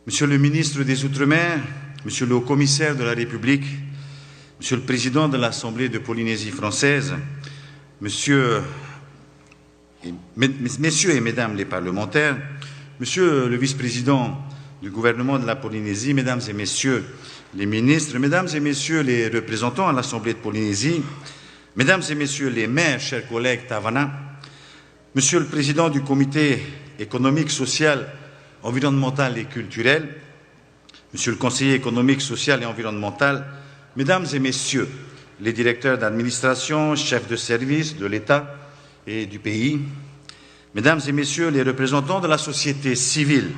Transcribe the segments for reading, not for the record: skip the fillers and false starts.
Monsieur le ministre des Outre-mer, Monsieur le haut-commissaire de la République, Monsieur le président de l'Assemblée de Polynésie française, Messieurs et Mesdames les parlementaires, Monsieur le vice-président du gouvernement de la Polynésie, Mesdames et Messieurs les ministres, Mesdames et Messieurs les représentants à l'Assemblée de Polynésie, Mesdames et Messieurs les maires, chers collègues Tavana, Monsieur le président du comité économique, social, environnemental et culturel, Monsieur le conseiller économique, social et environnemental, Mesdames et Messieurs les directeurs d'administration, chefs de service de l'État et du pays, Mesdames et Messieurs les représentants de la société civile,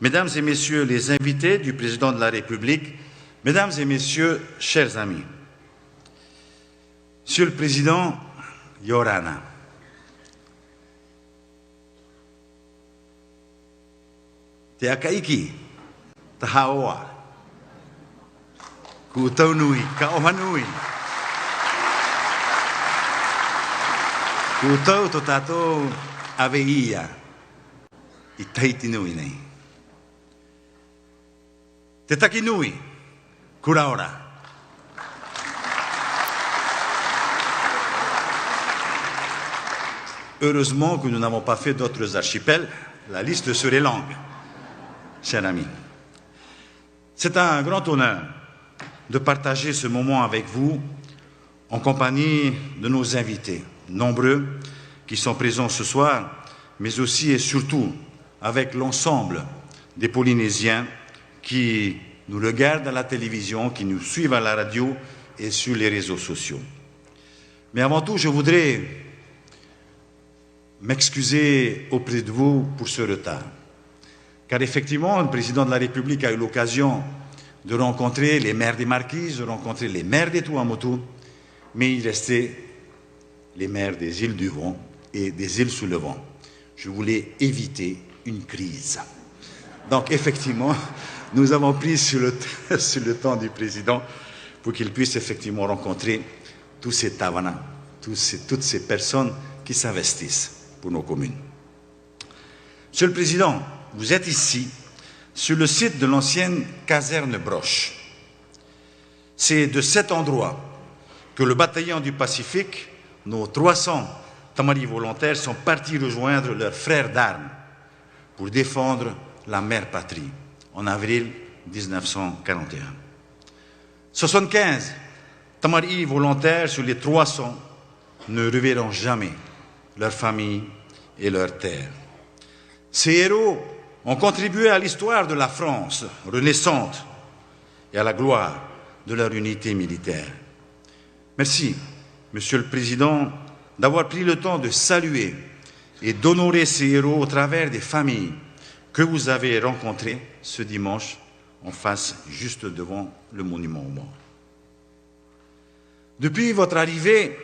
Mesdames et Messieurs les invités du Président de la République, Mesdames et Messieurs, chers amis. Monsieur le Président, Yorana, Te akaiki, tahaoa, kutau nui, kaoha nui. Kutau to tātou aveia, I taiti nui nei. Te taki nui, kuraora. Heureusement que nous n'avons pas fait d'autres archipels, la liste serait longue. Chers amis, c'est un grand honneur de partager ce moment avec vous en compagnie de nos invités, nombreux qui sont présents ce soir, mais aussi et surtout avec l'ensemble des Polynésiens qui nous regardent à la télévision, qui nous suivent à la radio et sur les réseaux sociaux. Mais avant tout, je voudrais m'excuser auprès de vous pour ce retard. Car effectivement, le président de la République a eu l'occasion de rencontrer les maires des Marquises, de rencontrer les maires des Tuamotu, mais il restait les maires des îles du Vent et des îles sous le vent. Je voulais éviter une crise. Donc effectivement, nous avons pris sur le temps du président pour qu'il puisse effectivement rencontrer tous ces tavanas, toutes ces personnes qui s'investissent pour nos communes. Monsieur le Président, vous êtes ici, sur le site de l'ancienne caserne Broche. C'est de cet endroit que le bataillon du Pacifique, nos 300 Tamaris volontaires, sont partis rejoindre leurs frères d'armes pour défendre la mère patrie en avril 1941. 75 Tamaris volontaires sur les 300 ne reverront jamais leur famille et leur terre. Ces héros ont contribué à l'histoire de la France renaissante et à la gloire de leur unité militaire. Merci, Monsieur le Président, d'avoir pris le temps de saluer et d'honorer ces héros au travers des familles que vous avez rencontrées ce dimanche en face, juste devant le monument aux morts. Depuis votre arrivée,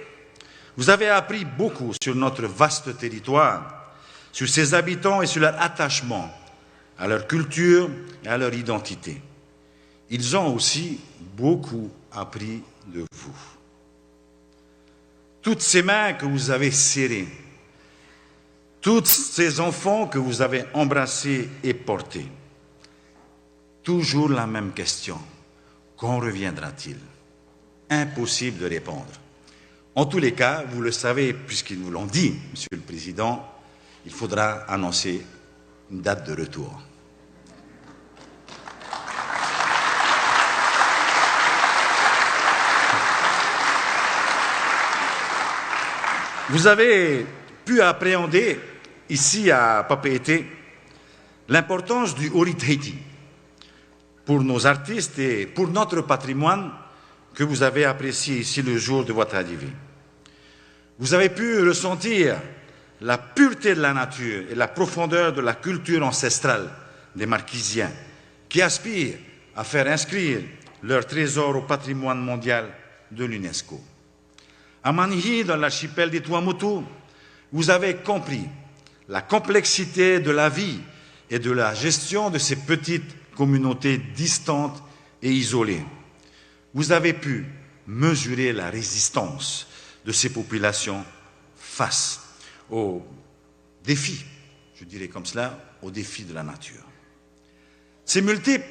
vous avez appris beaucoup sur notre vaste territoire, sur ses habitants et sur leur attachement à leur culture et à leur identité. Ils ont aussi beaucoup appris de vous. Toutes ces mains que vous avez serrées, tous ces enfants que vous avez embrassés et portés, toujours la même question. Quand reviendra-t-il? Impossible de répondre. En tous les cas, vous le savez, puisqu'ils nous l'ont dit, Monsieur le Président, il faudra annoncer une date de retour. Vous avez pu appréhender ici à Papeete l'importance du Ori-Tahiti pour nos artistes et pour notre patrimoine que vous avez apprécié ici le jour de votre arrivée. Vous avez pu ressentir la pureté de la nature et la profondeur de la culture ancestrale des Marquisiens qui aspirent à faire inscrire leur trésor au patrimoine mondial de l'UNESCO. À Manihi, dans l'archipel des Tuamotu, vous avez compris la complexité de la vie et de la gestion de ces petites communautés distantes et isolées. Vous avez pu mesurer la résistance de ces populations face aux défis, je dirais comme cela, aux défis de la nature. Ces multiples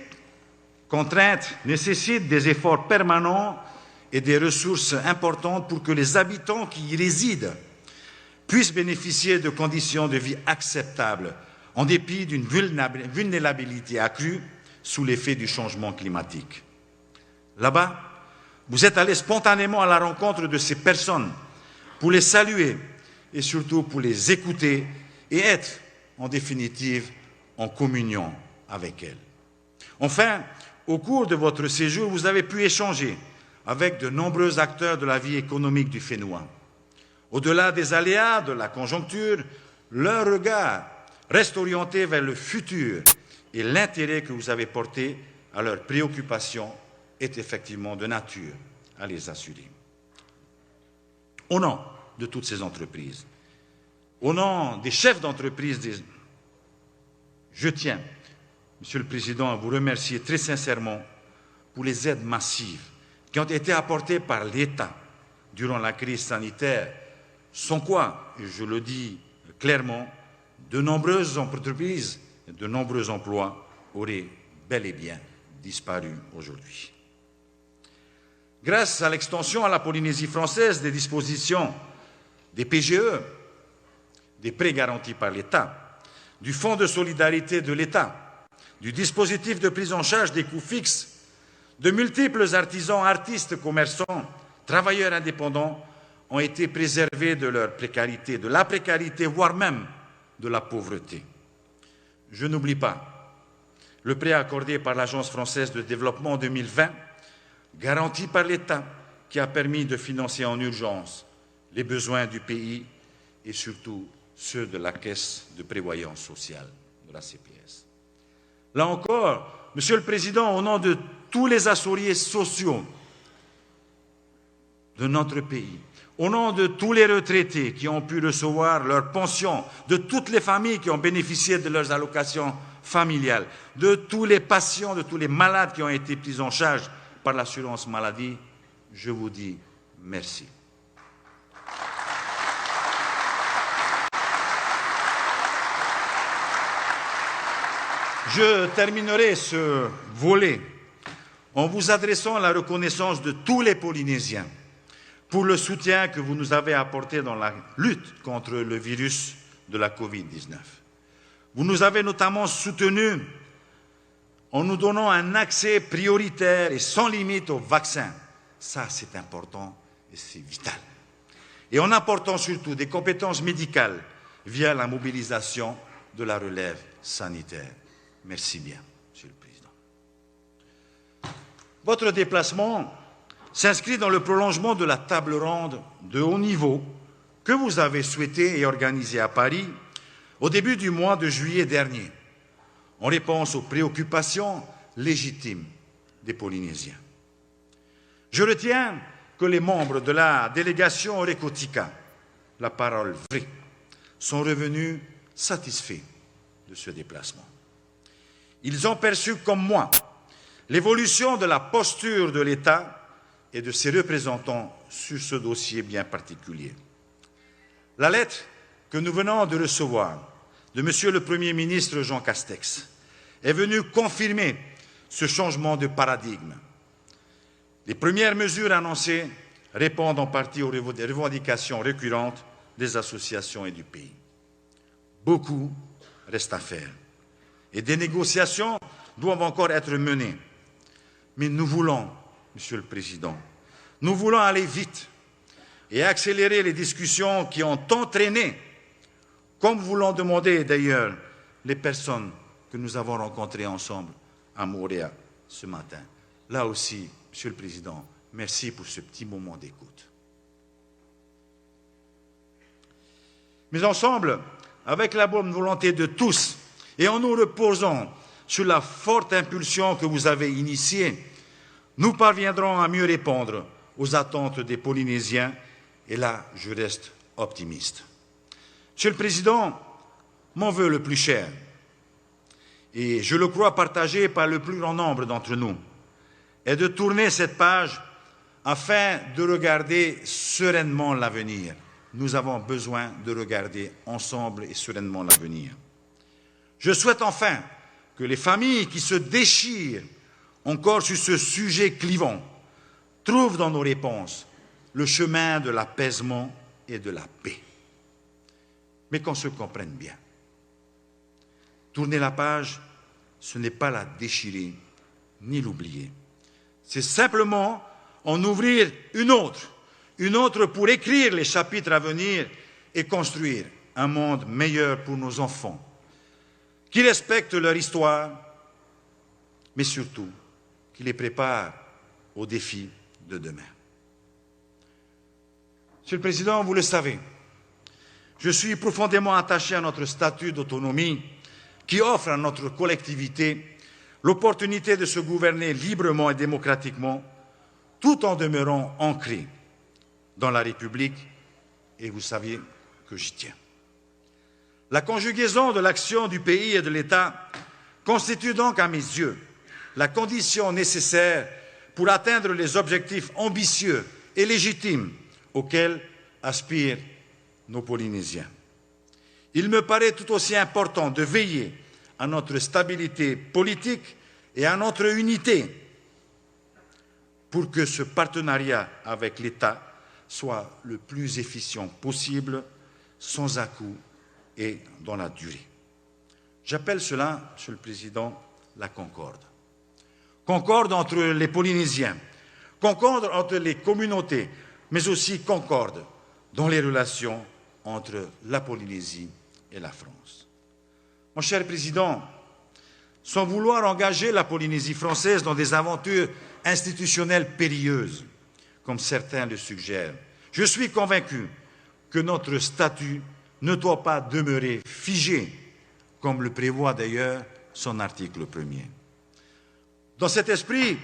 contraintes nécessitent des efforts permanents et des ressources importantes pour que les habitants qui y résident puissent bénéficier de conditions de vie acceptables en dépit d'une vulnérabilité accrue sous l'effet du changement climatique. Là-bas, vous êtes allés spontanément à la rencontre de ces personnes pour les saluer et surtout pour les écouter et être, en définitive, en communion avec elles. Enfin, au cours de votre séjour, vous avez pu échanger avec de nombreux acteurs de la vie économique du Fénois. Au-delà des aléas de la conjoncture, leur regard reste orienté vers le futur et l'intérêt que vous avez porté à leurs préoccupations est effectivement de nature à les assurer. Au nom de toutes ces entreprises, au nom des chefs d'entreprise, je tiens, Monsieur le Président, à vous remercier très sincèrement pour les aides massives qui ont été apportées par l'État durant la crise sanitaire, sans quoi, et je le dis clairement, de nombreuses entreprises et de nombreux emplois auraient bel et bien disparu aujourd'hui. Grâce à l'extension à la Polynésie française des dispositions des PGE, des prêts garantis par l'État, du Fonds de solidarité de l'État, du dispositif de prise en charge des coûts fixes, de multiples artisans, artistes, commerçants, travailleurs indépendants ont été préservés de leur précarité, de la précarité, voire même de la pauvreté. Je n'oublie pas le prêt accordé par l'Agence française de développement en 2020, garanti par l'État, qui a permis de financer en urgence les besoins du pays et surtout ceux de la Caisse de prévoyance sociale, de la CPS. Là encore, Monsieur le Président, au nom de tous les assurés sociaux de notre pays, au nom de tous les retraités qui ont pu recevoir leur pension, de toutes les familles qui ont bénéficié de leurs allocations familiales, de tous les patients, de tous les malades qui ont été pris en charge par l'assurance maladie, je vous dis merci. Je terminerai ce volet en vous adressant à la reconnaissance de tous les Polynésiens pour le soutien que vous nous avez apporté dans la lutte contre le virus de la Covid-19. Vous nous avez notamment soutenus en nous donnant un accès prioritaire et sans limite aux vaccins. Ça, c'est important et c'est vital. Et en apportant surtout des compétences médicales via la mobilisation de la relève sanitaire. Merci bien, Monsieur le Président. Votre déplacement s'inscrit dans le prolongement de la table ronde de haut niveau que vous avez souhaité et organisée à Paris au début du mois de juillet dernier, en réponse aux préoccupations légitimes des Polynésiens. Je retiens que les membres de la délégation Orekotika, la parole vraie, sont revenus satisfaits de ce déplacement. Ils ont perçu comme moi l'évolution de la posture de l'État et de ses représentants sur ce dossier bien particulier. La lettre que nous venons de recevoir de Monsieur le Premier ministre Jean Castex est venue confirmer ce changement de paradigme. Les premières mesures annoncées répondent en partie aux revendications récurrentes des associations et du pays. Beaucoup reste à faire et des négociations doivent encore être menées. Mais nous voulons, Monsieur le Président, nous voulons aller vite et accélérer les discussions qui ont entraîné, comme vous l'ont demandé d'ailleurs les personnes que nous avons rencontrées ensemble à Moorea ce matin. Là aussi, Monsieur le Président, merci pour ce petit moment d'écoute. Mais ensemble, avec la bonne volonté de tous, et en nous reposant sur la forte impulsion que vous avez initiée, nous parviendrons à mieux répondre aux attentes des Polynésiens, et là, je reste optimiste. Monsieur le Président, mon vœu le plus cher, et je le crois partagé par le plus grand nombre d'entre nous, est de tourner cette page afin de regarder sereinement l'avenir. Nous avons besoin de regarder ensemble et sereinement l'avenir. Je souhaite enfin que les familles qui se déchirent encore sur ce sujet clivant trouvent dans nos réponses le chemin de l'apaisement et de la paix. Mais qu'on se comprenne bien. Tourner la page, ce n'est pas la déchirer ni l'oublier. C'est simplement en ouvrir une autre pour écrire les chapitres à venir et construire un monde meilleur pour nos enfants, qui respectent leur histoire, mais surtout qui les prépare aux défis de demain. Monsieur le Président, vous le savez, je suis profondément attaché à notre statut d'autonomie qui offre à notre collectivité l'opportunité de se gouverner librement et démocratiquement, tout en demeurant ancré dans la République, et vous savez que j'y tiens. La conjugaison de l'action du pays et de l'État constitue donc, à mes yeux, la condition nécessaire pour atteindre les objectifs ambitieux et légitimes auxquels aspirent nos Polynésiens. Il me paraît tout aussi important de veiller à notre stabilité politique et à notre unité pour que ce partenariat avec l'État soit le plus efficient possible, sans à-coups et dans la durée. J'appelle cela, Monsieur le Président, la concorde. Concorde entre les Polynésiens, concorde entre les communautés, mais aussi concorde dans les relations entre la Polynésie et la France. Mon cher Président, sans vouloir engager la Polynésie française dans des aventures institutionnelles périlleuses, comme certains le suggèrent, je suis convaincu que notre statut ne doit pas demeurer figé, comme le prévoit d'ailleurs son article 1er. Dans cet esprit,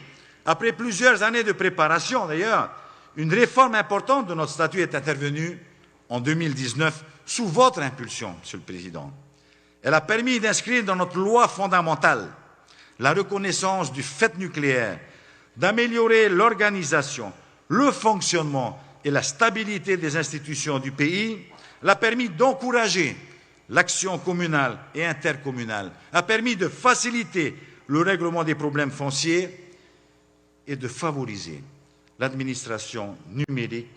après plusieurs années de préparation d'ailleurs, une réforme importante de notre statut est intervenue en 2019 sous votre impulsion, Monsieur le Président. Elle a permis d'inscrire dans notre loi fondamentale la reconnaissance du fait nucléaire, d'améliorer l'organisation, le fonctionnement et la stabilité des institutions du pays, l'a permis d'encourager l'action communale et intercommunale, a permis de faciliter le règlement des problèmes fonciers et de favoriser l'administration numérique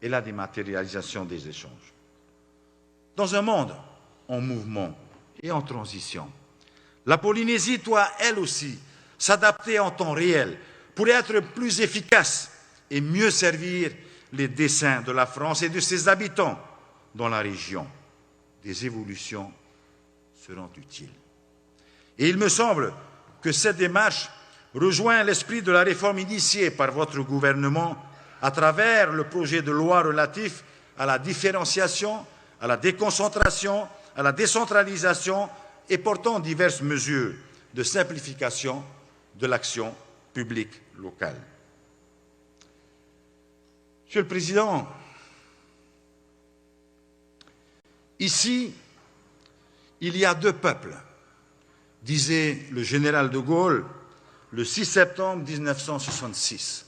et la dématérialisation des échanges. Dans un monde en mouvement et en transition, la Polynésie doit, elle aussi, s'adapter en temps réel pour être plus efficace et mieux servir les desseins de la France et de ses habitants dans la région. Des évolutions seront utiles. Et il me semble que cette démarche rejoint l'esprit de la réforme initiée par votre gouvernement à travers le projet de loi relatif à la différenciation, à la déconcentration, à la décentralisation et portant diverses mesures de simplification de l'action publique locale. Monsieur le Président, ici, il y a deux peuples, disait le général de Gaulle le 6 septembre 1966.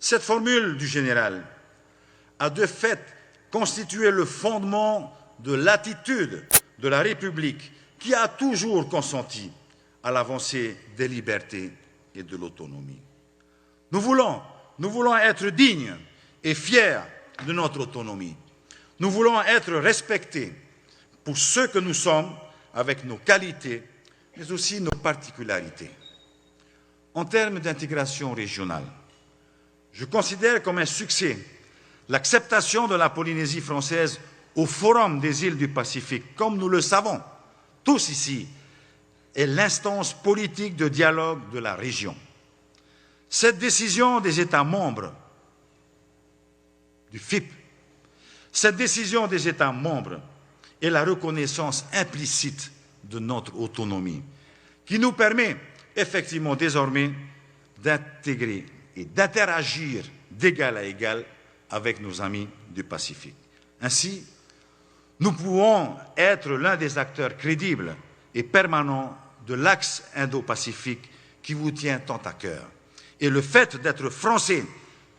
Cette formule du général a de fait constitué le fondement de l'attitude de la République qui a toujours consenti à l'avancée des libertés et de l'autonomie. Nous voulons être dignes et fiers de notre autonomie. Nous voulons être respectés pour ce que nous sommes avec nos qualités, mais aussi nos particularités. En termes d'intégration régionale, je considère comme un succès l'acceptation de la Polynésie française au Forum des îles du Pacifique, comme nous le savons tous ici, est l'instance politique de dialogue de la région. Cette décision des États membres du FIP, cette décision des États membres est la reconnaissance implicite de notre autonomie, qui nous permet effectivement désormais d'intégrer et d'interagir d'égal à égal avec nos amis du Pacifique. Ainsi, nous pouvons être l'un des acteurs crédibles et permanents de l'axe Indo-Pacifique qui vous tient tant à cœur. Et le fait d'être français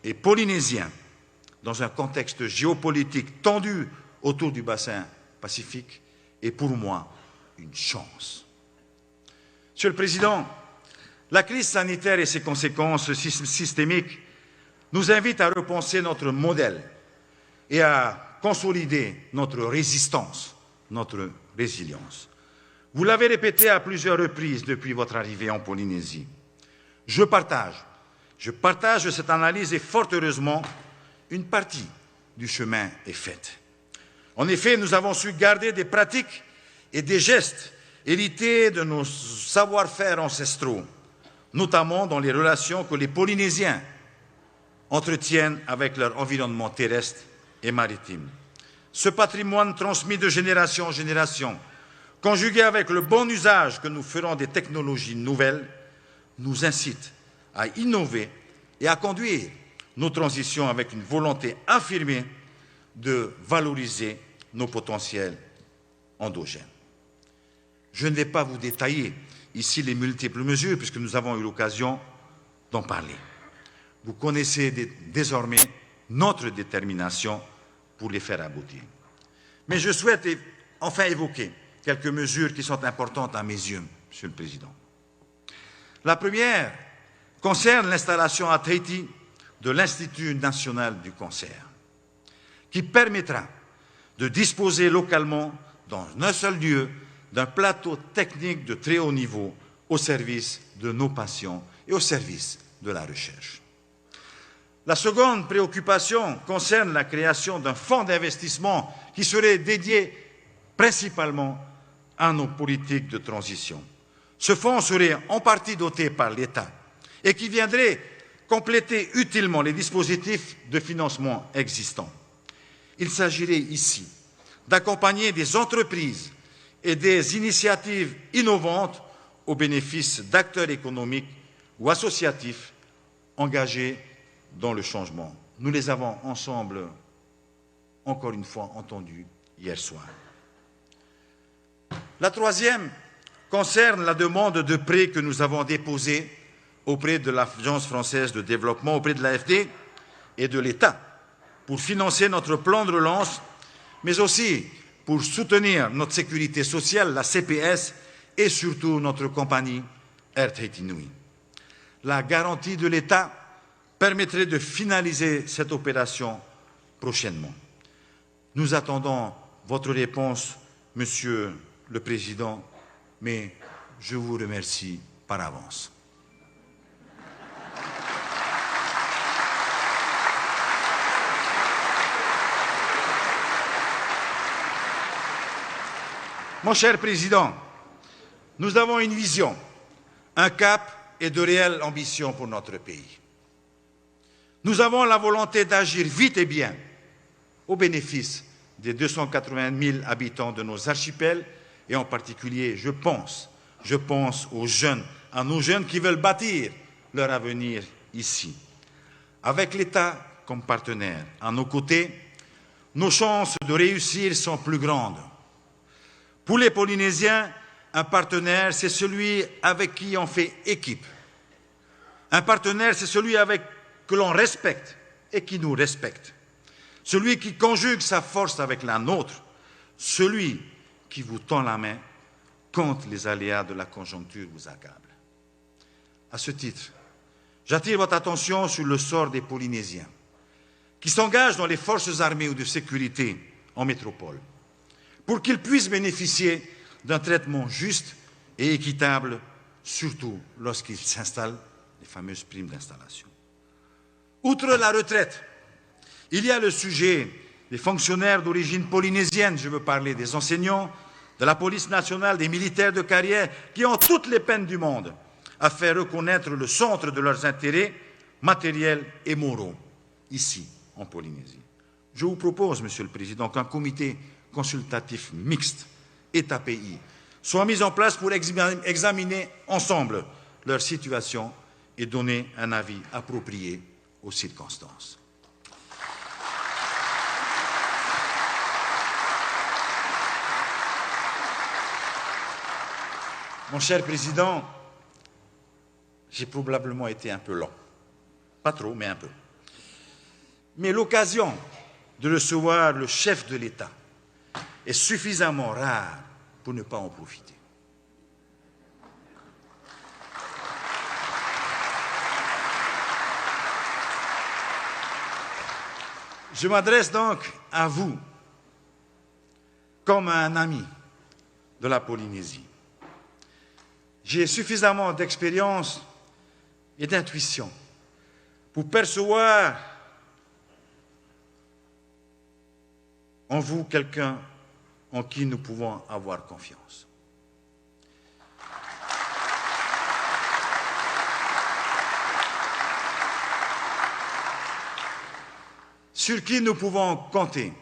et polynésien dans un contexte géopolitique tendu autour du bassin Pacifique est pour moi une chance. Monsieur le Président, la crise sanitaire et ses conséquences systémiques nous invitent à repenser notre modèle et à consolider notre résistance, notre résilience. Vous l'avez répété à plusieurs reprises depuis votre arrivée en Polynésie. Je partage cette analyse et fort heureusement, une partie du chemin est faite. En effet, nous avons su garder des pratiques et des gestes hérités de nos savoir-faire ancestraux, notamment dans les relations que les Polynésiens entretiennent avec leur environnement terrestre et maritime. Ce patrimoine transmis de génération en génération, conjugué avec le bon usage que nous ferons des technologies nouvelles, nous incite à innover et à conduire nos transitions avec une volonté affirmée de valoriser nos potentiels endogènes. Je ne vais pas vous détailler ici les multiples mesures puisque nous avons eu l'occasion d'en parler. Vous connaissez désormais notre détermination pour les faire aboutir. Mais je souhaite enfin évoquer quelques mesures qui sont importantes à mes yeux, Monsieur le Président. La première concerne l'installation à Tahiti de l'Institut national du cancer, qui permettra de disposer localement, dans un seul lieu, d'un plateau technique de très haut niveau au service de nos patients et au service de la recherche. La seconde préoccupation concerne la création d'un fonds d'investissement qui serait dédié principalement à nos politiques de transition. Ce fonds serait en partie doté par l'État et qui viendrait compléter utilement les dispositifs de financement existants. Il s'agirait ici d'accompagner des entreprises et des initiatives innovantes au bénéfice d'acteurs économiques ou associatifs engagés dans le changement. Nous les avons ensemble, encore une fois, entendus hier soir. La troisième concerne la demande de prêt que nous avons déposée auprès de l'Agence française de développement, auprès de l'AFD et de l'État, pour financer notre plan de relance, mais aussi pour soutenir notre sécurité sociale, la CPS, et surtout notre compagnie Air Tahiti Nui. La garantie de l'État permettrait de finaliser cette opération prochainement. Nous attendons votre réponse, Monsieur le Président, mais je vous remercie par avance. Mon cher Président, nous avons une vision, un cap et de réelles ambitions pour notre pays. Nous avons la volonté d'agir vite et bien au bénéfice des 280 000 habitants de nos archipels et en particulier, je pense aux jeunes, à nos jeunes qui veulent bâtir leur avenir ici. Avec l'État comme partenaire à nos côtés, nos chances de réussir sont plus grandes. Pour les Polynésiens, un partenaire, c'est celui avec qui on fait équipe. Un partenaire, c'est celui que l'on respecte et qui nous respecte. Celui qui conjugue sa force avec la nôtre. Celui qui vous tend la main quand les aléas de la conjoncture vous accablent. À ce titre, j'attire votre attention sur le sort des Polynésiens qui s'engagent dans les forces armées ou de sécurité en métropole, pour qu'ils puissent bénéficier d'un traitement juste et équitable, surtout lorsqu'ils s'installent, les fameuses primes d'installation. Outre la retraite, il y a le sujet des fonctionnaires d'origine polynésienne, je veux parler des enseignants, de la police nationale, des militaires de carrière, qui ont toutes les peines du monde à faire reconnaître le centre de leurs intérêts matériels et moraux, ici, en Polynésie. Je vous propose, Monsieur le Président, qu'un comité consultatif mixte État-pays soit mis en place pour examiner ensemble leur situation et donner un avis approprié aux circonstances. Mon cher Président, j'ai probablement été un peu lent. Pas trop, mais un peu. Mais l'occasion de recevoir le chef de l'État est suffisamment rare pour ne pas en profiter. Je m'adresse donc à vous comme un ami de la Polynésie. J'ai suffisamment d'expérience et d'intuition pour percevoir en vous quelqu'un en qui nous pouvons avoir confiance. Sur qui nous pouvons compter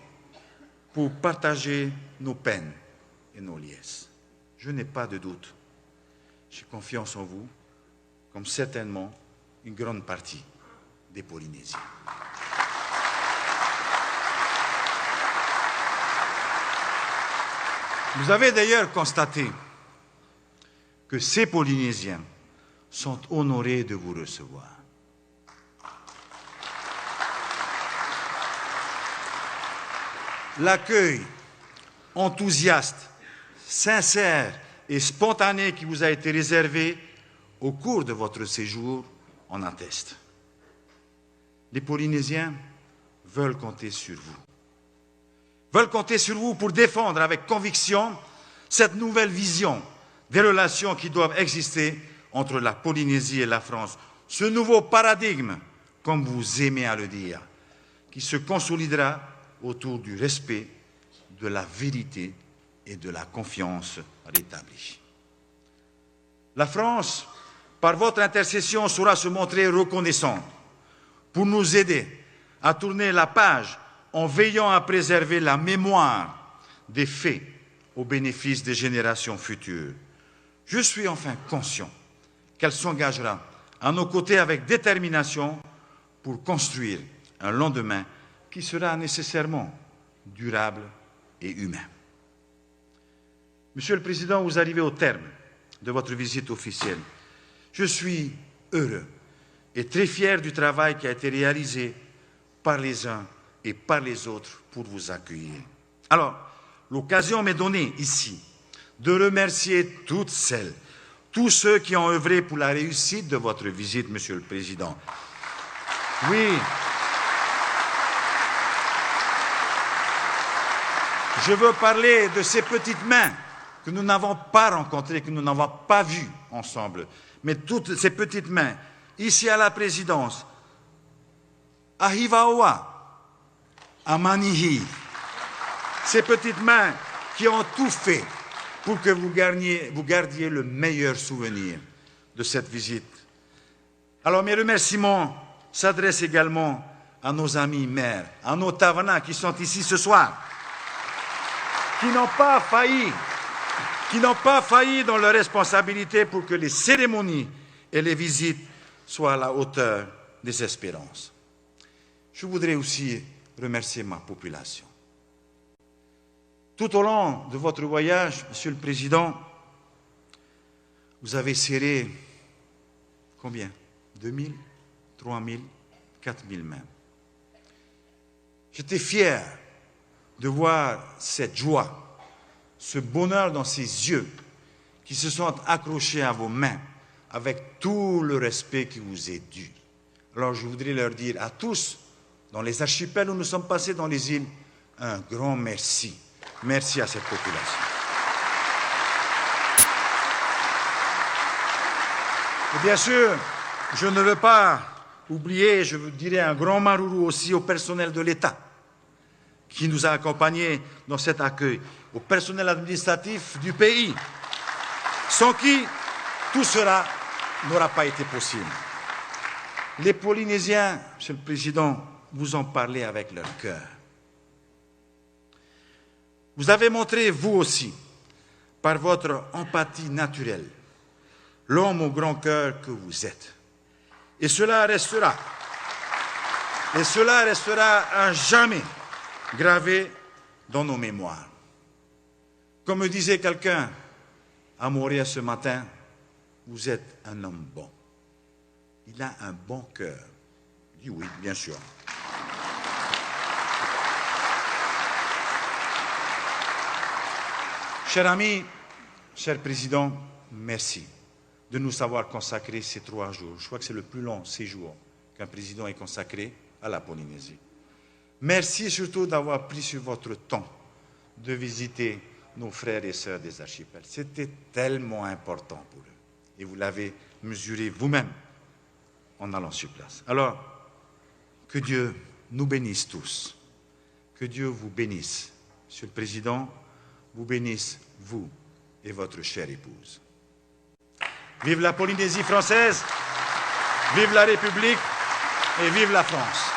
pour partager nos peines et nos liesses. Je n'ai pas de doute. J'ai confiance en vous, comme certainement une grande partie des Polynésiens. Vous avez d'ailleurs constaté que ces Polynésiens sont honorés de vous recevoir. L'accueil enthousiaste, sincère et spontané qui vous a été réservé au cours de votre séjour en atteste. Les Polynésiens veulent compter sur vous. Veulent compter sur vous pour défendre avec conviction cette nouvelle vision des relations qui doivent exister entre la Polynésie et la France. Ce nouveau paradigme, comme vous aimez à le dire, qui se consolidera autour du respect, de la vérité et de la confiance rétablie. La France, par votre intercession, saura se montrer reconnaissante pour nous aider à tourner la page en veillant à préserver la mémoire des faits au bénéfice des générations futures. Je suis enfin conscient qu'elle s'engagera à nos côtés avec détermination pour construire un lendemain qui sera nécessairement durable et humain. Monsieur le Président, vous arrivez au terme de votre visite officielle. Je suis heureux et très fier du travail qui a été réalisé par les uns et par les autres pour vous accueillir. Alors, l'occasion m'est donnée ici de remercier toutes celles, tous ceux qui ont œuvré pour la réussite de votre visite, Monsieur le Président. Oui, je veux parler de ces petites mains que nous n'avons pas rencontrées, que nous n'avons pas vues ensemble, mais toutes ces petites mains, ici à la présidence, à Hivaoa, à Manihi, ces petites mains qui ont tout fait pour que vous gardiez le meilleur souvenir de cette visite. Alors mes remerciements s'adressent également à nos amis maires, à nos Tavana qui sont ici ce soir, qui n'ont pas failli dans leurs responsabilités pour que les cérémonies et les visites soient à la hauteur des espérances. Je voudrais aussi remercier ma population. Tout au long de votre voyage, Monsieur le Président, vous avez serré combien? 2000, 3000, 4000 mains. J'étais fier de voir cette joie, ce bonheur dans ces yeux qui se sont accrochés à vos mains avec tout le respect qui vous est dû. Alors je voudrais leur dire à tous, dans les archipels où nous sommes passés, dans les îles, un grand merci. Merci à cette population. Et bien sûr, je ne veux pas oublier, je dirais un grand marourou aussi au personnel de l'État qui nous a accompagnés dans cet accueil, au personnel administratif du pays, sans qui tout cela n'aura pas été possible. Les Polynésiens, Monsieur le Président, vous ont parlé avec leur cœur. Vous avez montré, vous aussi, par votre empathie naturelle, l'homme au grand cœur que vous êtes. Et cela restera à jamais gravé dans nos mémoires. Comme me disait quelqu'un à Montréal ce matin, vous êtes un homme bon. Il a un bon cœur. Je dis oui, bien sûr. Chers amis, Cher Président, merci de nous avoir consacré ces 3 jours. Je crois que c'est le plus long séjour qu'un président ait consacré à la Polynésie. Merci surtout d'avoir pris sur votre temps de visiter nos frères et sœurs des archipels. C'était tellement important pour eux. Et vous l'avez mesuré vous-même en allant sur place. Alors, que Dieu nous bénisse tous. Que Dieu vous bénisse. Monsieur le Président, vous bénisse, vous et votre chère épouse. Vive la Polynésie française, vive la République et vive la France.